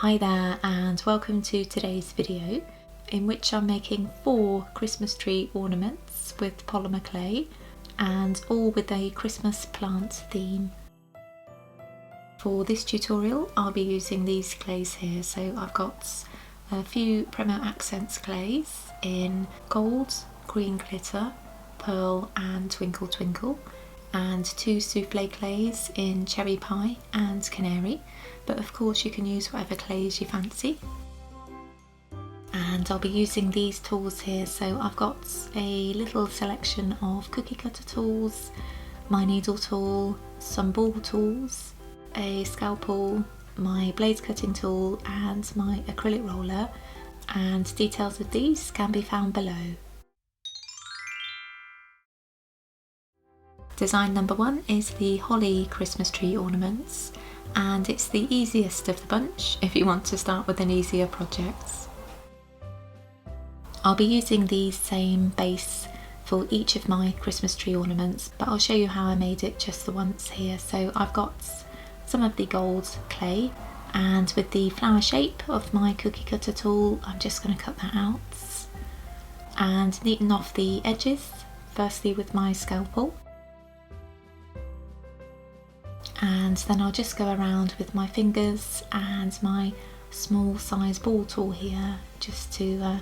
Hi there and welcome to today's video in which I'm making 4 Christmas tree ornaments with polymer clay and all with a Christmas plant theme. For this tutorial I'll be using these clays here, so I've got a few Polymer accents clays in gold, green glitter, pearl and twinkle twinkle, and 2 souffle clays in cherry pie and canary, but of course you can use whatever clays you fancy. And I'll be using these tools here, so I've got a little selection of cookie cutter tools, my needle tool, some ball tools, a scalpel, my blade cutting tool and my acrylic roller, and details of these can be found below. Design number 1 is the holly Christmas tree ornaments, and it's the easiest of the bunch if you want to start with an easier project. I'll be using the same base for each of my Christmas tree ornaments, but I'll show you how I made it just the once here. So I've got some of the gold clay, and with the flower shape of my cookie cutter tool I'm just going to cut that out and neaten off the edges, firstly with my scalpel. And then I'll just go around with my fingers and my small size ball tool here just to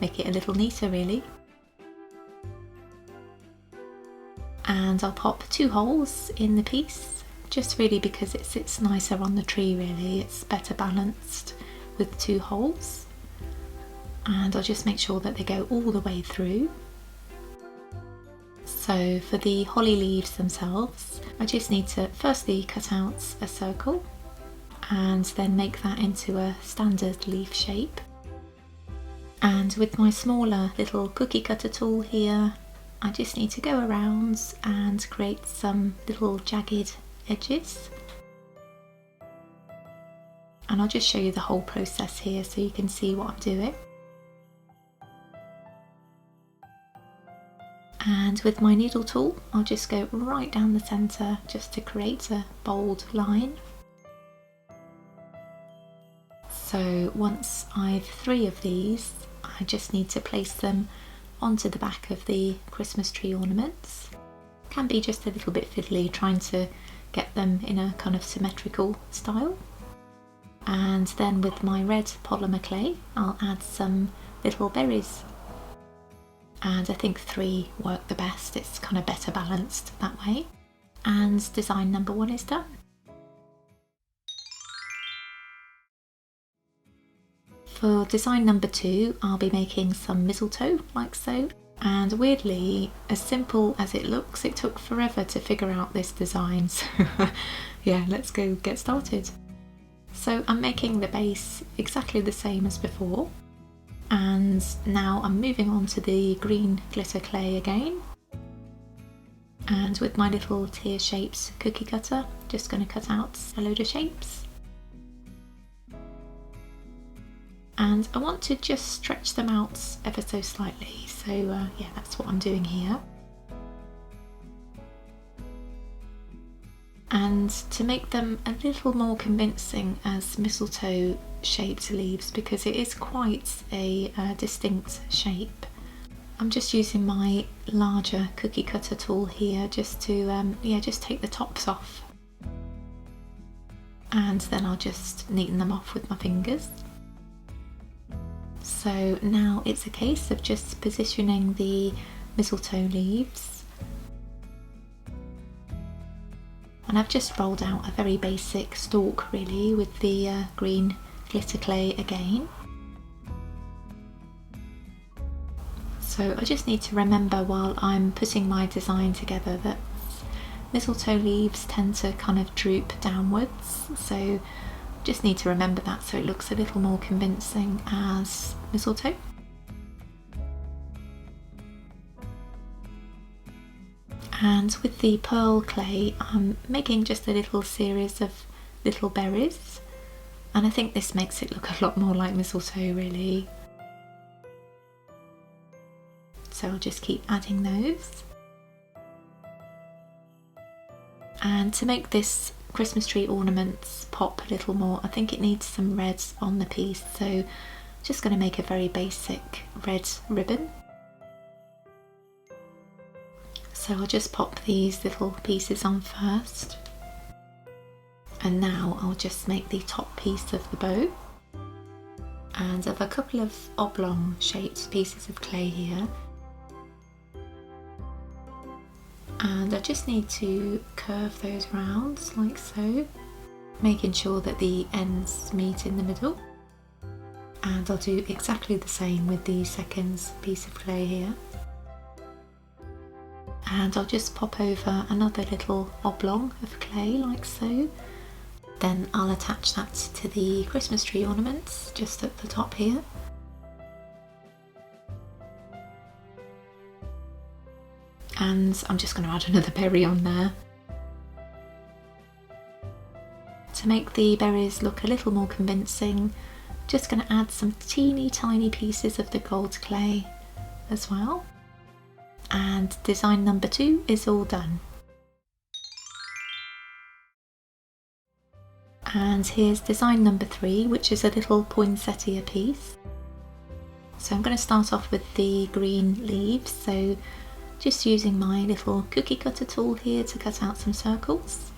make it a little neater really. And I'll pop 2 holes in the piece, just really because it sits nicer on the tree really, it's better balanced with 2 holes. And I'll just make sure that they go all the way through. So for the holly leaves themselves, I just need to firstly cut out a circle and then make that into a standard leaf shape. And with my smaller little cookie cutter tool here, I just need to go around and create some little jagged edges. And I'll just show you the whole process here so you can see what I'm doing. And with my needle tool I'll just go right down the centre just to create a bold line. So once I've 3 of these, I just need to place them onto the back of the Christmas tree ornaments. Can be just a little bit fiddly trying to get them in a kind of symmetrical style. And then with my red polymer clay I'll add some little berries. And I think 3 work the best, it's kind of better balanced that way. And design number 1 is done. For design number 2 I'll be making some mistletoe like so, and weirdly, as simple as it looks, it took forever to figure out this design, so yeah, let's go get started. So I'm making the base exactly the same as before. And now I'm moving on to the green glitter clay again. And with my little tear shaped cookie cutter, just going to cut out a load of shapes. And I want to just stretch them out ever so slightly, so yeah, that's what I'm doing here. And to make them a little more convincing as mistletoe shaped leaves, because it is quite a distinct shape, I'm just using my larger cookie cutter tool here just to just take the tops off, and then I'll just neaten them off with my fingers. So now it's a case of just positioning the mistletoe leaves. And I've just rolled out a very basic stalk really with the green glitter clay again. So I just need to remember while I'm putting my design together that mistletoe leaves tend to kind of droop downwards, so just need to remember that so it looks a little more convincing as mistletoe. And with the pearl clay I'm making just a little series of little berries, and I think this makes it look a lot more like mistletoe really. So I'll just keep adding those. And to make this Christmas tree ornaments pop a little more, I think it needs some red on the piece, so just going to make a very basic red ribbon. So I'll just pop these little pieces on first, and now I'll just make the top piece of the bow. And I've a couple of oblong shaped pieces of clay here, and I just need to curve those round like so, making sure that the ends meet in the middle. And I'll do exactly the same with the second piece of clay here. And I'll just pop over another little oblong of clay like so. Then I'll attach that to the Christmas tree ornaments just at the top here. And I'm just going to add another berry on there. To make the berries look a little more convincing, just going to add some teeny tiny pieces of the gold clay as well. And design number 2 is all done. And here's design number 3, which is a little poinsettia piece. So I'm going to start off with the green leaves, so just using my little cookie cutter tool here to cut out some circles.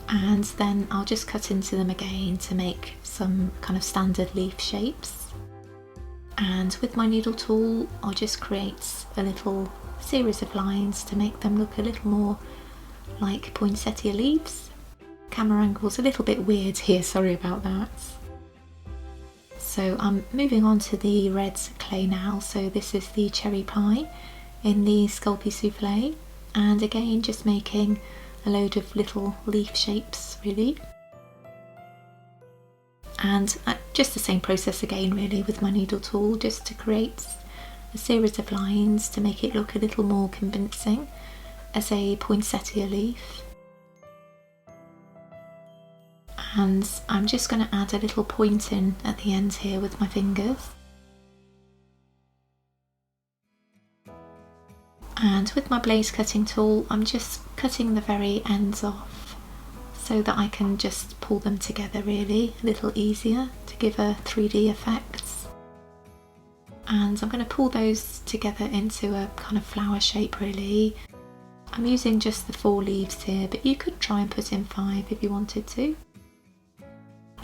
And then I'll just cut into them again to make some kind of standard leaf shapes. And with my needle tool, I'll just create a little series of lines to make them look a little more like poinsettia leaves. Camera angle's a little bit weird here, sorry about that. So I'm moving on to the red clay now, so this is the cherry pie in the Sculpey Soufflé, and again just making a load of little leaf shapes really. And just the same process again really with my needle tool, just to create a series of lines to make it look a little more convincing as a poinsettia leaf. And I'm just going to add a little point in at the end here with my fingers. And with my blaze cutting tool, I'm just cutting the very ends off so that I can just pull them together really a little easier to give a 3D effect. And I'm going to pull those together into a kind of flower shape really. I'm using just the 4 leaves here, but you could try and put in 5 if you wanted to.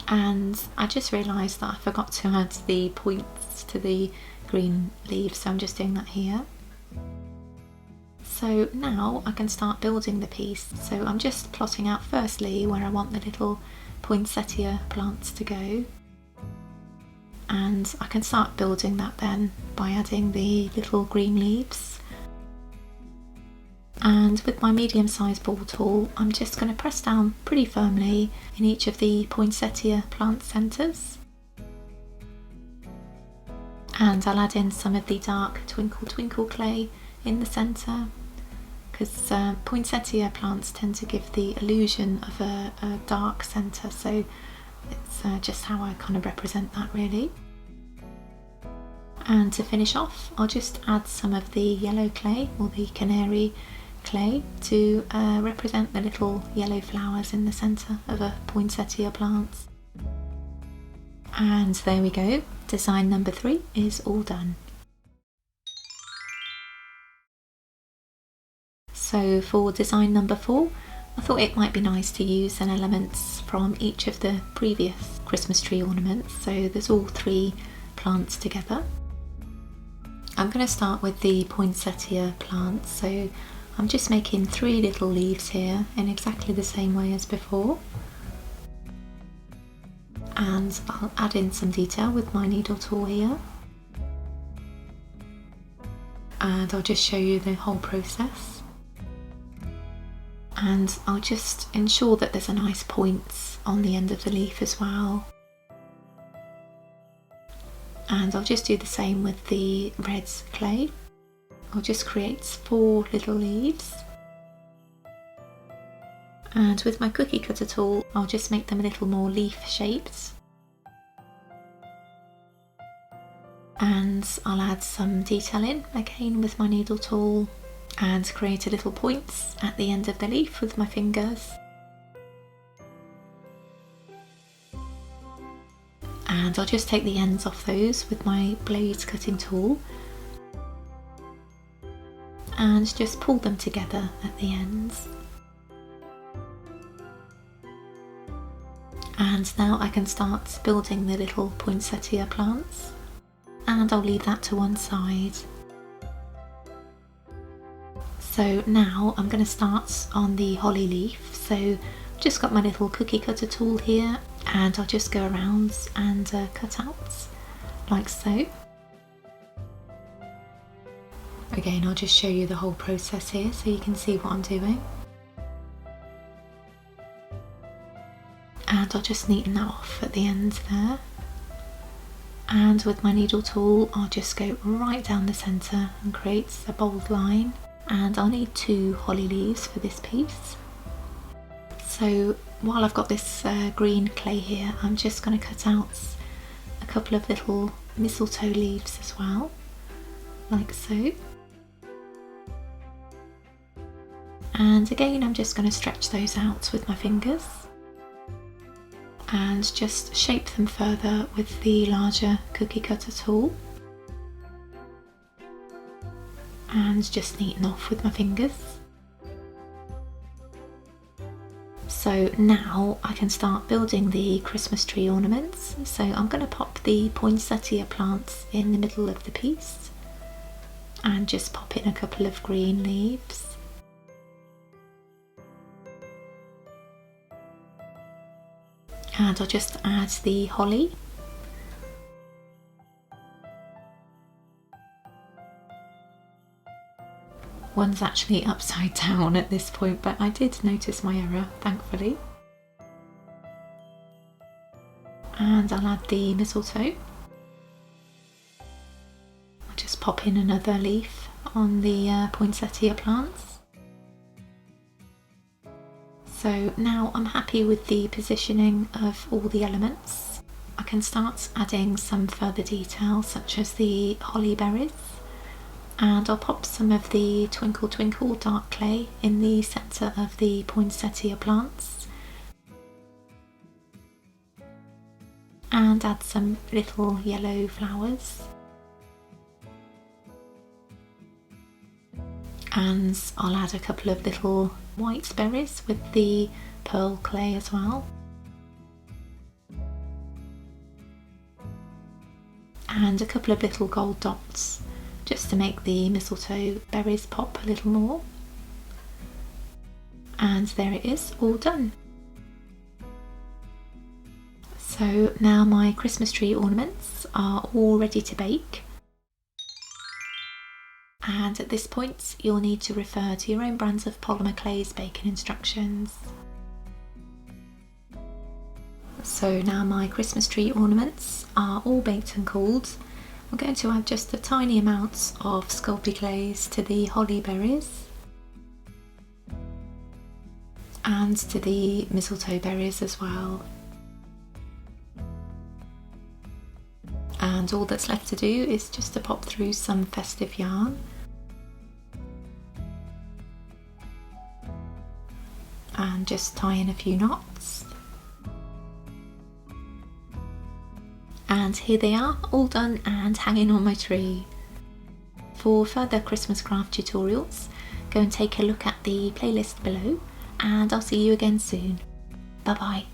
And I just realised that I forgot to add the points to the green leaves, so I'm just doing that here. So now I can start building the piece. So I'm just plotting out firstly where I want the little poinsettia plants to go. And I can start building that then by adding the little green leaves. And with my medium-sized ball tool, I'm just going to press down pretty firmly in each of the poinsettia plant centres. And I'll add in some of the dark Twinkle Twinkle clay in the centre, because poinsettia plants tend to give the illusion of a dark centre, so it's just how I kind of represent that really. And to finish off, I'll just add some of the yellow clay, or the canary clay, to represent the little yellow flowers in the centre of a poinsettia plant. And there we go, design number 3 is all done. So for design number 4, I thought it might be nice to use some elements from each of the previous Christmas tree ornaments, so there's all 3 plants together. I'm going to start with the poinsettia plant, so I'm just making 3 little leaves here in exactly the same way as before. And I'll add in some detail with my needle tool here. And I'll just show you the whole process. And I'll just ensure that there's a nice point on the end of the leaf as well. And I'll just do the same with the red clay. I'll just create 4 little leaves. And with my cookie cutter tool, I'll just make them a little more leaf shaped. And I'll add some detail in, again with my needle tool, and create little points at the end of the leaf with my fingers. And I'll just take the ends off those with my blade cutting tool and just pull them together at the ends. And now I can start building the little poinsettia plants, and I'll leave that to one side. So now I'm going to start on the holly leaf. So just got my little cookie cutter tool here, and I'll just go around and cut out like so. Again, I'll just show you the whole process here so you can see what I'm doing. And I'll just neaten that off at the end there. And with my needle tool, I'll just go right down the centre and create a bold line. And I'll need 2 holly leaves for this piece. So while I've got this green clay here, I'm just going to cut out a couple of little mistletoe leaves as well, like so. And again, I'm just going to stretch those out with my fingers and just shape them further with the larger cookie cutter tool, and just neaten off with my fingers. So now I can start building the Christmas tree ornaments. So I'm going to pop the poinsettia plants in the middle of the piece and just pop in a couple of green leaves. And I'll just add the holly. One's actually upside down at this point, but I did notice my error, thankfully. And I'll add the mistletoe. I'll just pop in another leaf on the poinsettia plants. So now I'm happy with the positioning of all the elements. I can start adding some further detail, such as the holly berries. And I'll pop some of the Twinkle Twinkle dark clay in the centre of the poinsettia plants, and add some little yellow flowers, and I'll add a couple of little white berries with the pearl clay as well, and a couple of little gold dots just to make the mistletoe berries pop a little more. And there it is, all done. So now my Christmas tree ornaments are all ready to bake. And at this point you'll need to refer to your own brands of polymer clay's baking instructions. So now my Christmas tree ornaments are all baked and cooled. I'm going to add just a tiny amount of Sculpey Glaze to the holly berries and to the mistletoe berries as well. And all that's left to do is just to pop through some festive yarn and just tie in a few knots. And here they are, all done and hanging on my tree. For further Christmas craft tutorials, go and take a look at the playlist below, and I'll see you again soon. Bye bye.